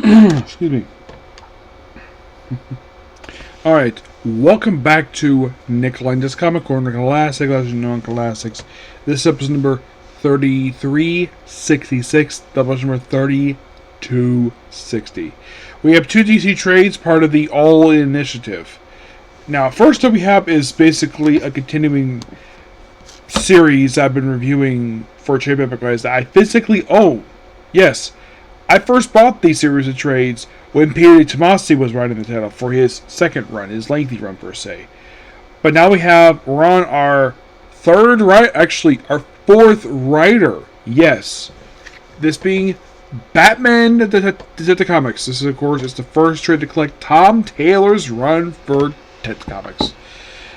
Excuse me. Alright, welcome back to Nick Lenz's Comic Corner, Classic, Legend, Non-Classics. This is episode number 3366, double number 3260. We have two DC trades, part of the All-In Initiative. Now, first up we have is basically a continuing series I've been reviewing for Trade Paperback Guys that I physically own. Yes, I first bought these series of trades when Peter Tomasi was writing the title for his second run, his lengthy run per se. But now we're on our our fourth writer. Yes, this being Batman Detective Comics. This is, of course, the first trade to collect Tom Taylor's run for Detective Comics.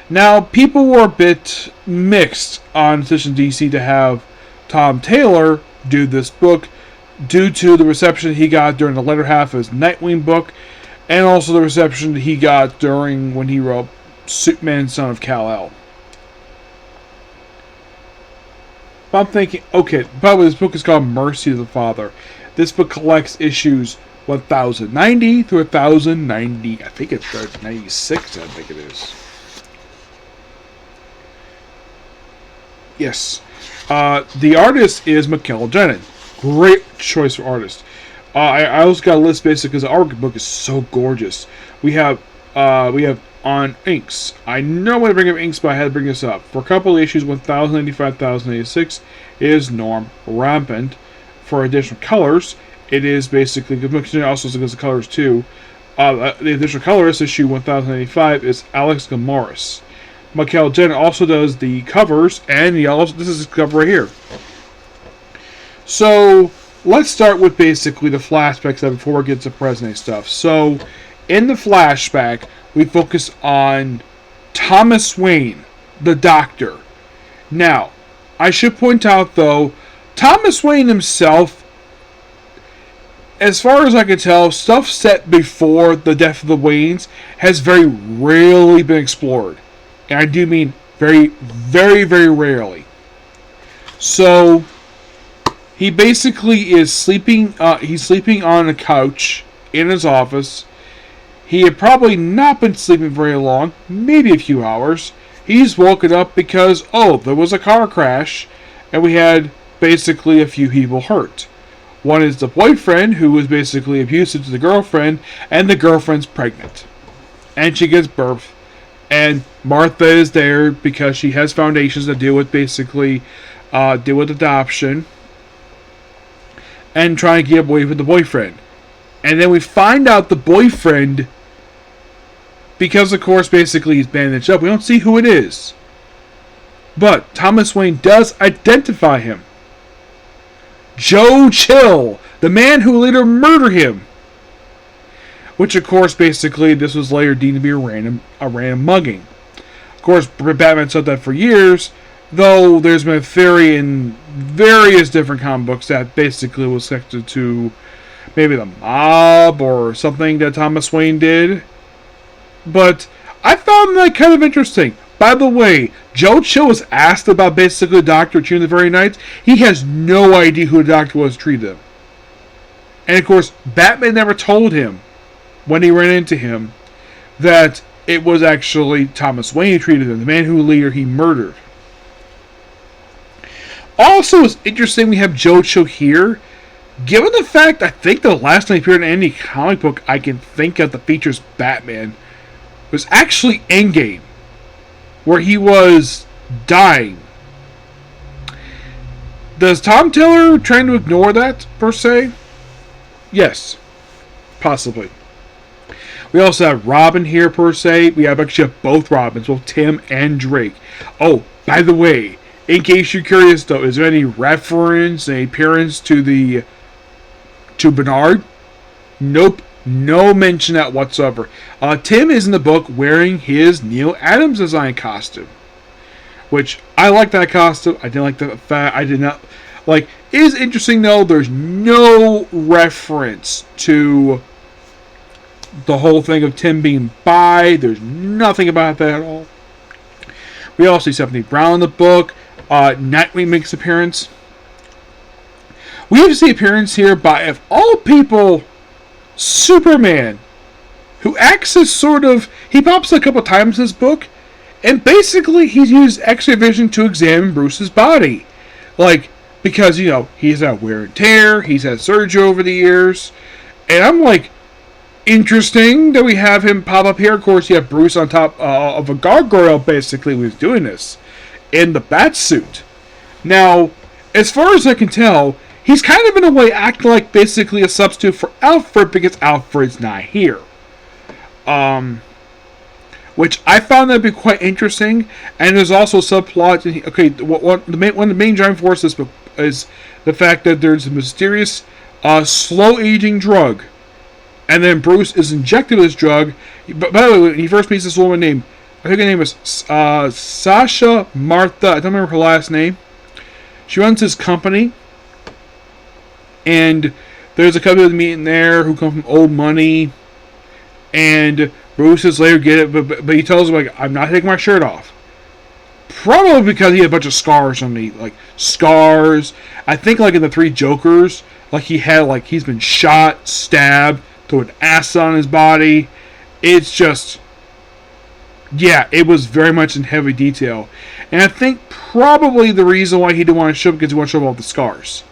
Now, people were a bit mixed on decision DC to have Tom Taylor do this book, due to the reception he got during the latter half of his Nightwing book, and also the reception he got during when he wrote Superman, Son of Kal-El. But I'm thinking, okay, by the way, this book is called Mercy of the Father. This book collects issues 1090 through 1090, I think it's 96, I think it is. Yes. The artist is Mikel Janin. Great choice for artist. I also got a list basically because the art book is so gorgeous. We have on inks. I know when to bring up inks, but I had to bring this up. For a couple of issues, 1095, 1086 is Norm Rampant. For additional colors, it is basically, also gives the colors too. The additional colorist, issue 1085, is Alex Gamoris. Mikel Janin also does the covers, and this is his cover right here. So, let's start with basically the flashbacks before we get to present day stuff. So, in the flashback, we focus on Thomas Wayne, the Doctor. Now, I should point out, though, Thomas Wayne himself, as far as I can tell, stuff set before the death of the Waynes has very rarely been explored. And I do mean very, very, very rarely. So, he basically is sleeping. He's sleeping on a couch in his office. He had probably not been sleeping very long, maybe a few hours. He's woken up because, there was a car crash, and we had basically a few people hurt. One is the boyfriend, who was basically abusive to the girlfriend, and the girlfriend's pregnant. And she gives birth, and Martha is there because she has foundations that deal with adoption, and trying to get away with the boyfriend. And then we find out the boyfriend, because of course basically he's bandaged up, we don't see who it is. But Thomas Wayne does identify him. Joe Chill, the man who later murdered him. Which of course basically this was later deemed to be a random mugging. Of course Batman said that for years, though there's been a theory in various different comic books that basically was connected to maybe the mob or something that Thomas Wayne did. But I found that kind of interesting. By the way, Joe Chill was asked about basically the Doctor during the very night. He has no idea who the Doctor was treated him. And of course, Batman never told him when he ran into him that it was actually Thomas Wayne who treated him, the man who later he murdered. Also, it's interesting we have Joe Chill here. Given the fact, I think the last time he appeared in any comic book I can think of that features Batman was actually Endgame, where he was dying. Does Tom Taylor trying to ignore that, per se? Yes, possibly. We also have Robin here, per se. We actually have both Robins, both Tim and Drake. Oh, by the way, in case you're curious, though, is there any reference, any appearance to Bernard? Nope, no mention of that whatsoever. Tim is in the book wearing his Neil Adams design costume, which I like that costume. I didn't like the fact I did not like. It is interesting though. There's no reference to the whole thing of Tim being bi. There's nothing about that at all. We also see Stephanie Brown in the book. Nightwing makes an appearance. We have to see appearance here by, of all people, Superman, who acts as sort of, he pops a couple times in this book, and basically he's used X-ray vision to examine Bruce's body. Like, because, you know, he's had wear and tear, he's had surgery over the years, and I'm like, interesting that we have him pop up here. Of course, you have Bruce on top of a gargoyle, basically, who's doing this, in the bat suit. Now, as far as I can tell, he's kind of in a way acting like basically a substitute for Alfred because Alfred's not here. Which I found that to be quite interesting, and there's also a subplot. Okay, one of the main driving forces of this book is the fact that there's a mysterious, slow-aging drug, and then Bruce is injected with this drug. But by the way, when he first meets this woman named, I think her name is Sasha Martha. I don't remember her last name. She runs his company, and there's a couple of them meeting there who come from old money, and Bruce says later get it, but he tells him, like, I'm not taking my shirt off. Probably because he had a bunch of scars on me, like scars. I think like in the Three Jokers, like he had, like, he's been shot, stabbed, threw an acid on his body. It's just, yeah, it was very much in heavy detail. And I think probably the reason why he didn't want to show up because he wanted to show up all the scars.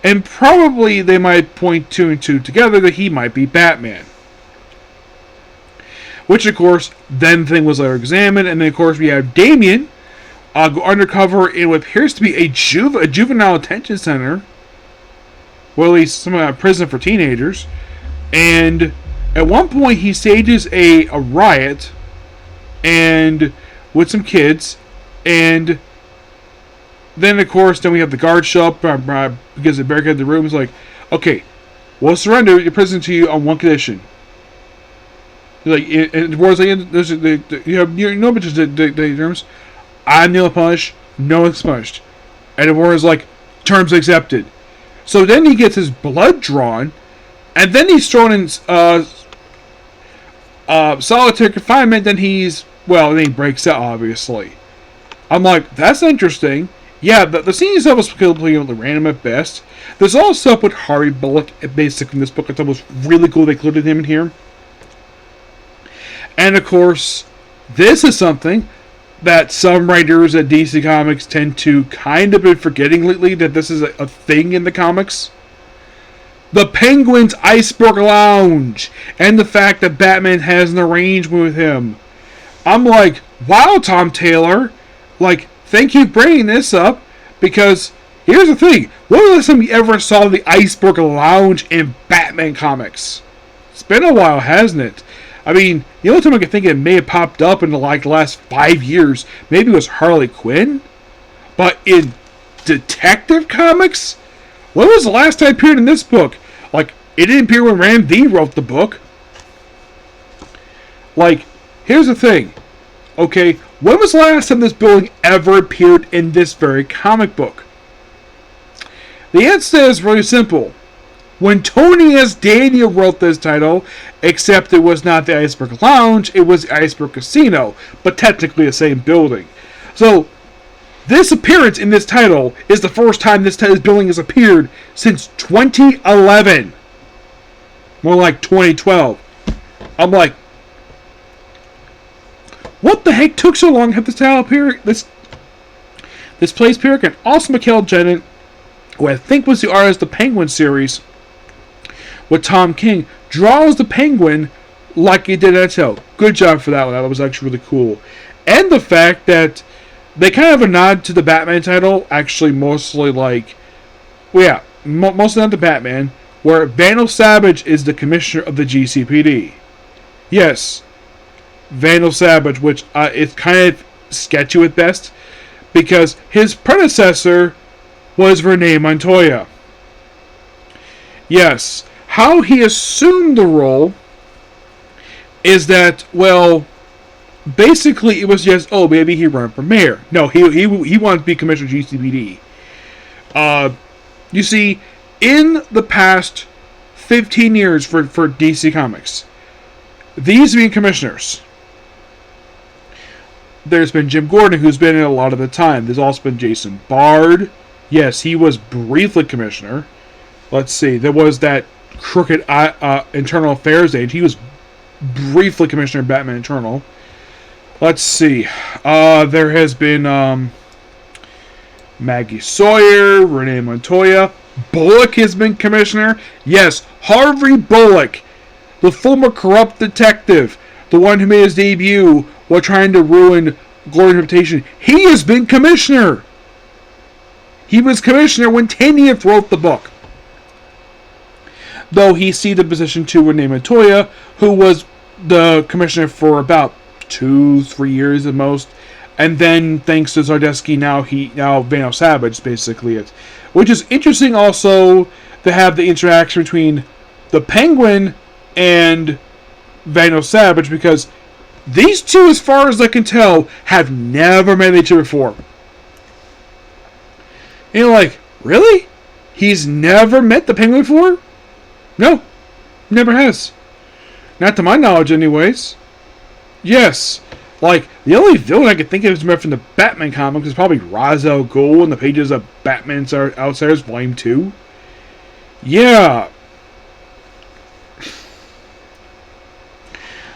And probably they might point two and two together that he might be Batman. Which, of course, then the thing was later examined. And then, of course, we have Damien go undercover in what appears to be a juvenile detention center. Well, at least some prison for teenagers. And at one point, he stages a riot and with some kids. And then, of course, then we have the guard show up because they barricaded the room. It's like, okay, we'll surrender your prison to you on one condition. Like, and the board's like, you have no bitches, the terms. I'm the punish, no one's punished. And the board is like, terms accepted. So then he gets his blood drawn, and then he's thrown in solitary confinement. Then then he breaks out, obviously. I'm like, that's interesting. Yeah, the scene itself was completely random at best. There's also stuff with Harvey Bullock, basically, in this book. I thought was really cool they included him in here. And, of course, this is something that some writers at DC Comics tend to kind of be forgetting lately, that this is a thing in the comics. The Penguin's Iceberg Lounge, and the fact that Batman has an arrangement with him. I'm like, wow, Tom Taylor. Like, thank you for bringing this up, because here's the thing. When was the last time you ever saw the Iceberg Lounge in Batman comics? It's been a while, hasn't it? I mean, the only time I can think it may have popped up in the last 5 years, maybe it was Harley Quinn. But in Detective Comics, when was the last time it appeared in this book? Like, it didn't appear when Ram V wrote the book. Like, here's the thing. Okay, when was the last time this building ever appeared in this very comic book? The answer is really simple. When Tony S. Daniel wrote this title, except it was not the Iceberg Lounge, it was the Iceberg Casino, but technically the same building. So, this appearance in this title is the first time this building has appeared since 2011. More like 2012. I'm like, what the heck took so long to have this title appear? This place appear again. Also, Michael Jennett, who I think was the artist of the Penguin series, with Tom King, draws the Penguin like he did in that title. Good job for that one. That was actually really cool. And the fact that they kind of have a nod to the Batman title, actually mostly like, well, yeah, mostly not the Batman, where Vandal Savage is the commissioner of the GCPD. Yes, Vandal Savage, which it's kind of sketchy at best, because his predecessor was Renee Montoya. Yes, how he assumed the role is that, well, basically it was just, oh, maybe he ran for mayor. No, he wanted to be commissioner of GCPD. You see, in the past 15 years for DC Comics, these being commissioners, there's been Jim Gordon, who's been in a lot of the time. There's also been Jason Bard. Yes, he was briefly commissioner. Let's see, there was that crooked internal affairs agent. He was briefly Commissioner of Batman Eternal. Let's see. There has been Maggie Sawyer, Renee Montoya. Bullock has been commissioner. Yes, Harvey Bullock, the former corrupt detective, the one who made his debut while trying to ruin Glory's reputation. He has been commissioner. He was commissioner when Tanyev wrote the book. Though he ceded the position to Renee Montoya, who was the commissioner for about 2-3 years at most. And then, thanks to Zardesky, now Vano Savage, basically it. Which is interesting also to have the interaction between the Penguin and Vano Savage, because these two, as far as I can tell, have never met each other before. And you're like, really? He's never met the Penguin before? No, never has. Not to my knowledge, anyways. Yes. Like, the only villain I could think of is from the Batman comics is probably Ra's al Ghul in the pages of Batman Outsiders Volume 2. Yeah.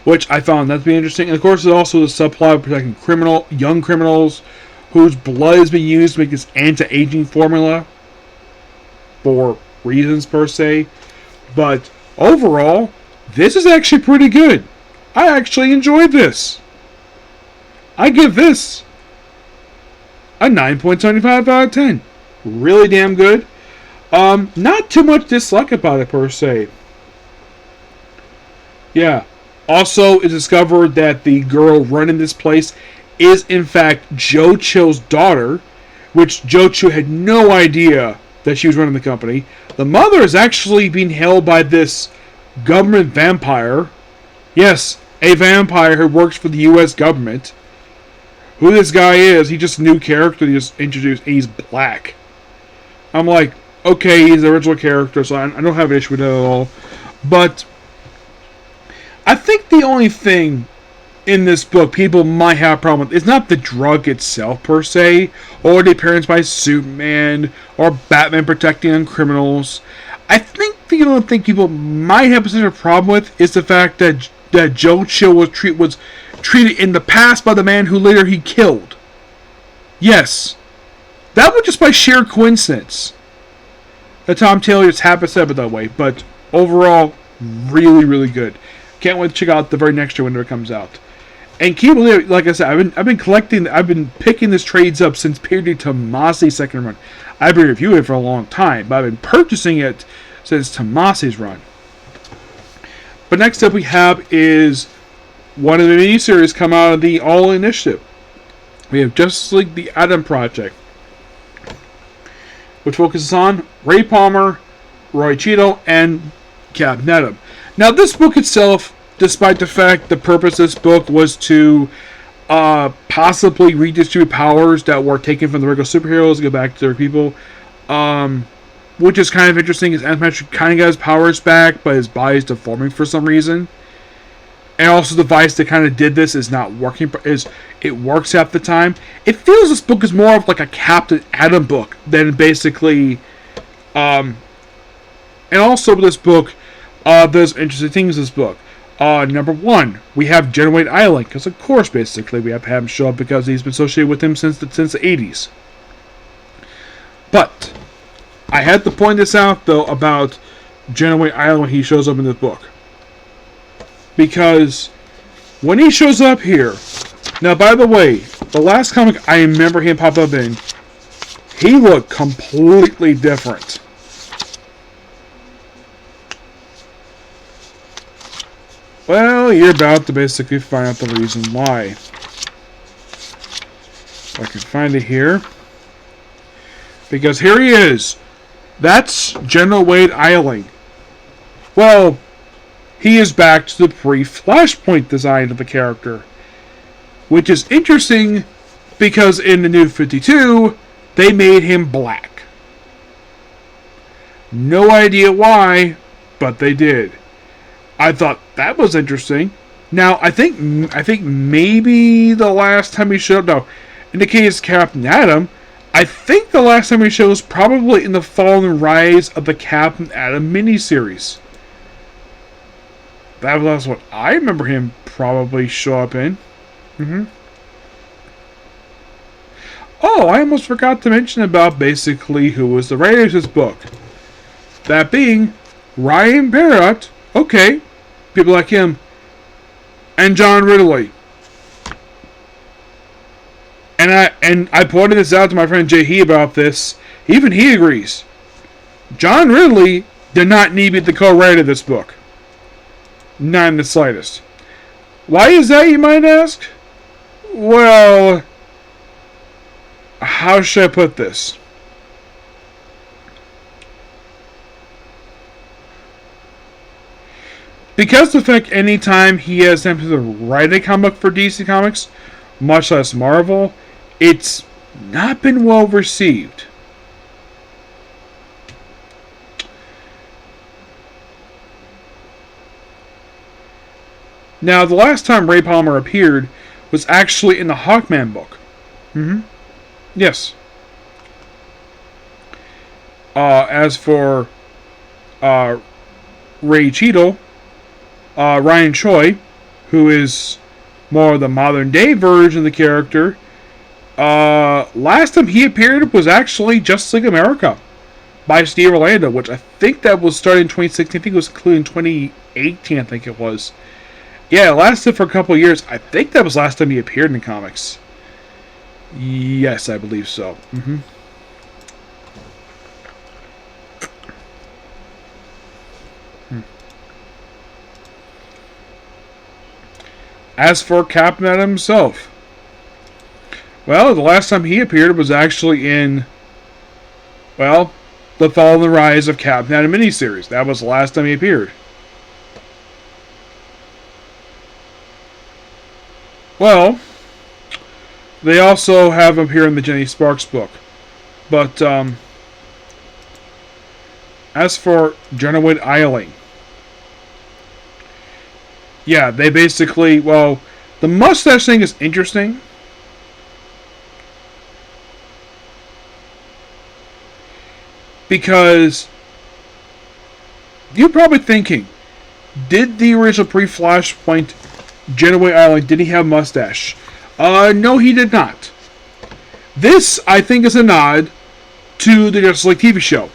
Which I found that to be interesting. And of course, there's also the subplot of protecting young criminals whose blood has been used to make this anti-aging formula. For reasons, per se. But overall, this is actually pretty good. I actually enjoyed this. I give this a 9.75 out of 10. Really damn good. Not too much dislike about it, per se. Yeah. Also, it's discovered that the girl running this place is, in fact, Joe Chill's daughter, which Joe Chill had no idea that she was running the company. The mother is actually being held by this government vampire. Yes, a vampire who works for the U.S. government. Who this guy is, he's just a new character they just introduced. He's black. I'm like, okay, he's the original character, so I don't have an issue with it at all. But I think the only thing in this book people might have a problem with is not the drug itself, per se, or the appearance by Superman, or Batman protecting on criminals. I think the only thing people might have a problem with is the fact that Joe Chill was treated in the past by the man who later he killed. Yes. That was just by sheer coincidence. That Tom Taylor just happened to set it that way. But overall, really, really good. Can't wait to check out the very next year whenever it comes out. And keep believing, like I said, I've been picking this trades up since Peter Tomasi's second run. I've been reviewing it for a long time, but I've been purchasing it since Tomasi's run. But next up we have is one of the miniseries come out of the All Initiative. We have Justice League The Atom Project, which focuses on Ray Palmer, Roy Cheadle, and Captain Atom. Now, this book itself, despite the fact the purpose of this book was to possibly redistribute powers that were taken from the regular superheroes and go back to their people, which is kind of interesting, is Ant-Man kind of got his powers back, but his body's deforming for some reason. And also the device that kind of did this is not working. It works half the time. It feels this book is more of like a Captain Atom book than basically. And also with this book, there's interesting things in this book. Number one, we have General Wade Island, because of course, basically, we have to have him show up because he's been associated with him since the 80s. But I had to point this out though about General Wade Island when he shows up in this book. Because when he shows up here, now by the way, the last comic I remember him pop up in, he looked completely different. Well, you're about to basically find out the reason why. If I can find it here. Because here he is. That's General Wade Eiling. Well, he is back to the pre-Flashpoint design of the character. Which is interesting because in the New 52, they made him black. No idea why, but they did. I thought that was interesting. Now, I think maybe the last time he showed up, no, in the case of Captain Atom, I think the last time he showed was probably in the Fall and Rise of the Captain Atom miniseries. That was what I remember him probably show up in. Oh, I almost forgot to mention about basically who was the writer of this book. That being Ryan Barrett. Okay, people like him. And John Ridley. And I pointed this out to my friend Jay about this. Even he agrees. John Ridley did not need to be the co-writer of this book. Not in the slightest. Why is that, you might ask? Well, how should I put this? Because the fact anytime he has attempted to write a comic for DC Comics, much less Marvel, it's not been well received. Now, the last time Ray Palmer appeared was actually in the Hawkman book. Yes. As for Ray Cheadle, Ryan Choi, who is more of the modern day version of the character, last time he appeared was actually Justice League America by Steve Orlando, which I think that was started in 2016. I think it was concluded in 2018, I think it was. Yeah, it lasted for a couple of years. I think that was the last time he appeared in the comics. Yes, I believe so. As for Captain Atom himself, well, the last time he appeared was actually in, well, The Fall and the Rise of Captain Atom miniseries. That was the last time he appeared. Well, they also have him here in the Jenny Sparks book. But, as for Jenna Wade Eiling, yeah, they basically, well, the mustache thing is interesting. Because you're probably thinking, did the original pre-Flashpoint Jenna Wade Eiling, did he have a mustache? No, he did not. This, I think, is a nod to the Justice League TV show.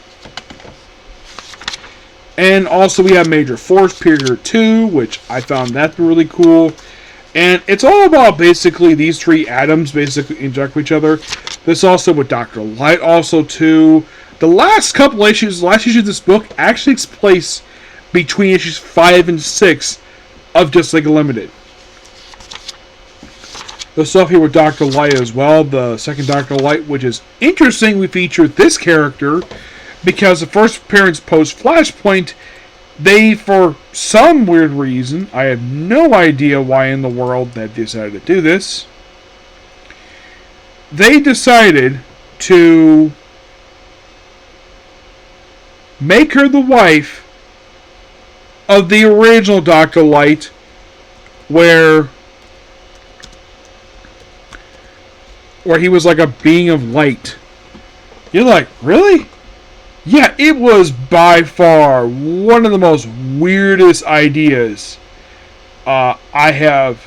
And also we have Major Force Period 2, which I found that really cool. And it's all about basically these three atoms basically interact with each other. This also with Dr. Light also too. The last couple issues, the last issue of this book actually takes place between issues 5 and 6 of Justice League Unlimited. The stuff here with Dr. Light as well, the second Dr. Light, which is interesting. We featured this character because the first appearance post-Flashpoint, they, for some weird reason, I have no idea why in the world they decided to do this, they decided to make her the wife of the original Dr. Light, where he was like a being of light. You're like, really? Yeah, it was by far one of the most weirdest ideas I have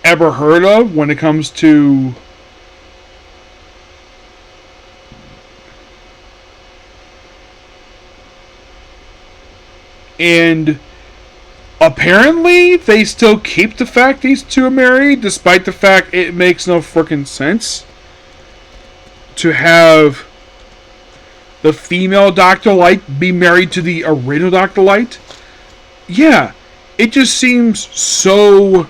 ever heard of when it comes to and apparently they still keep the fact these two are married, despite the fact it makes no frickin' sense to have the female Dr. Light be married to the original Dr. Light. Yeah, it just seems so...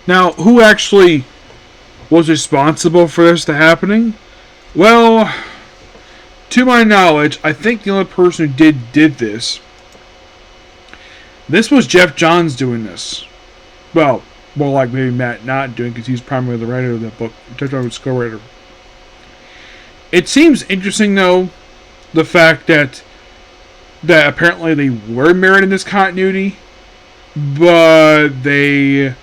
Now, who actually was responsible for this to happening? Well, to my knowledge, I think the only person who did this was Jeff Johns doing this. Well, more like maybe Matt not doing, because he's primarily the writer of that book. Jeff Johns was co-writer. It seems interesting, though, the fact that apparently they were married in this continuity, but they...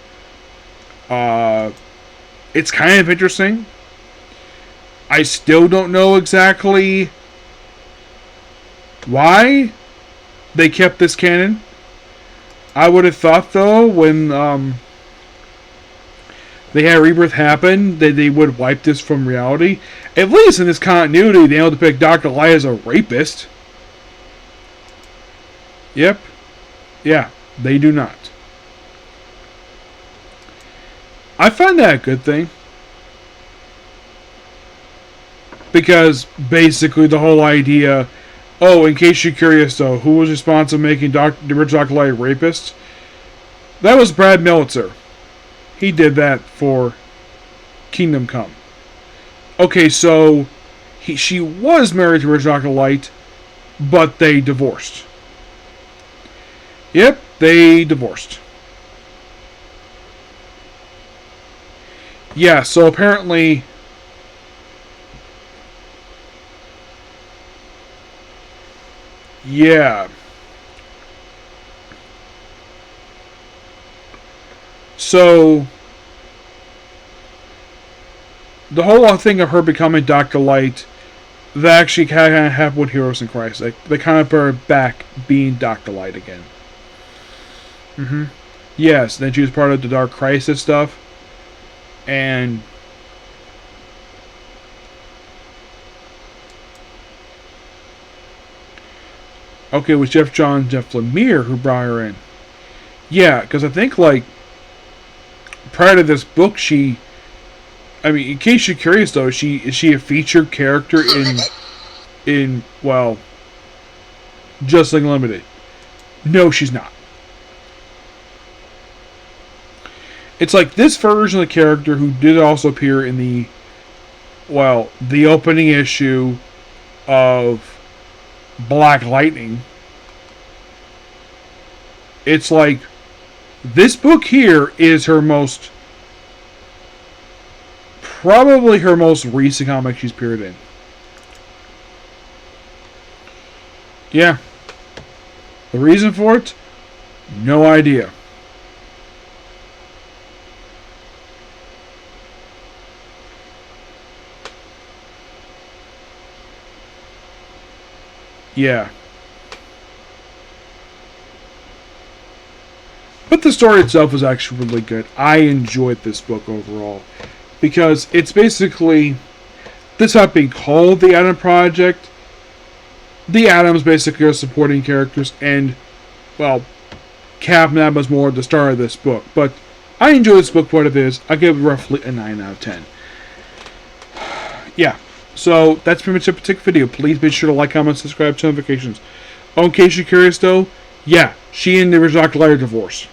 it's kind of interesting. I still don't know exactly why they kept this canon. I would have thought, though, when they had Rebirth happen, that they would wipe this from reality. At least in this continuity, they don't depict Dr. Light as a rapist. Yep. Yeah, they do not. I find that a good thing. Because basically the whole idea, oh, in case you're curious though, who was responsible for making the original Dr. Light a rapist? That was Brad Meltzer. He did that for Kingdom Come. Okay, so she was married to original Dr. Light, but they divorced. Yep, they divorced. Yeah, so apparently... Yeah. So... the whole thing of her becoming Dr. Light, that actually kind of happened with Heroes in Christ. They kind of brought her back being Dr. Light again. Yes, then she was part of the Dark Crisis stuff. And... okay, it was Jeff Johns, Jeff Lemire who brought her in. Yeah, because I think, like, prior to this book, she... I mean, in case you're curious, though, is she a featured character in well, Just Unlimited? No, she's not. It's like this version of the character who did also appear in the opening issue of Black Lightning. It's like this book here is probably her most recent comic she's appeared in. Yeah. The reason for it? No idea. Yeah. But the story itself was actually really good. I enjoyed this book overall. Because it's basically... this not being called the Atom Project. The Atoms basically are supporting characters. And, well, Captain Atom was more at the start of this book. But I enjoy this book for what it is. I give it roughly a 9 out of 10. Yeah. So, that's pretty much it for this video. Please be sure to like, comment, subscribe, turn notifications. Oh, in case you're curious, though, yeah, she and the original Dr. Light are divorced.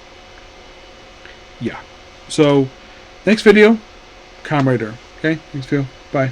Yeah. So, next video, Comrade. Okay? Thanks, Phil. Bye.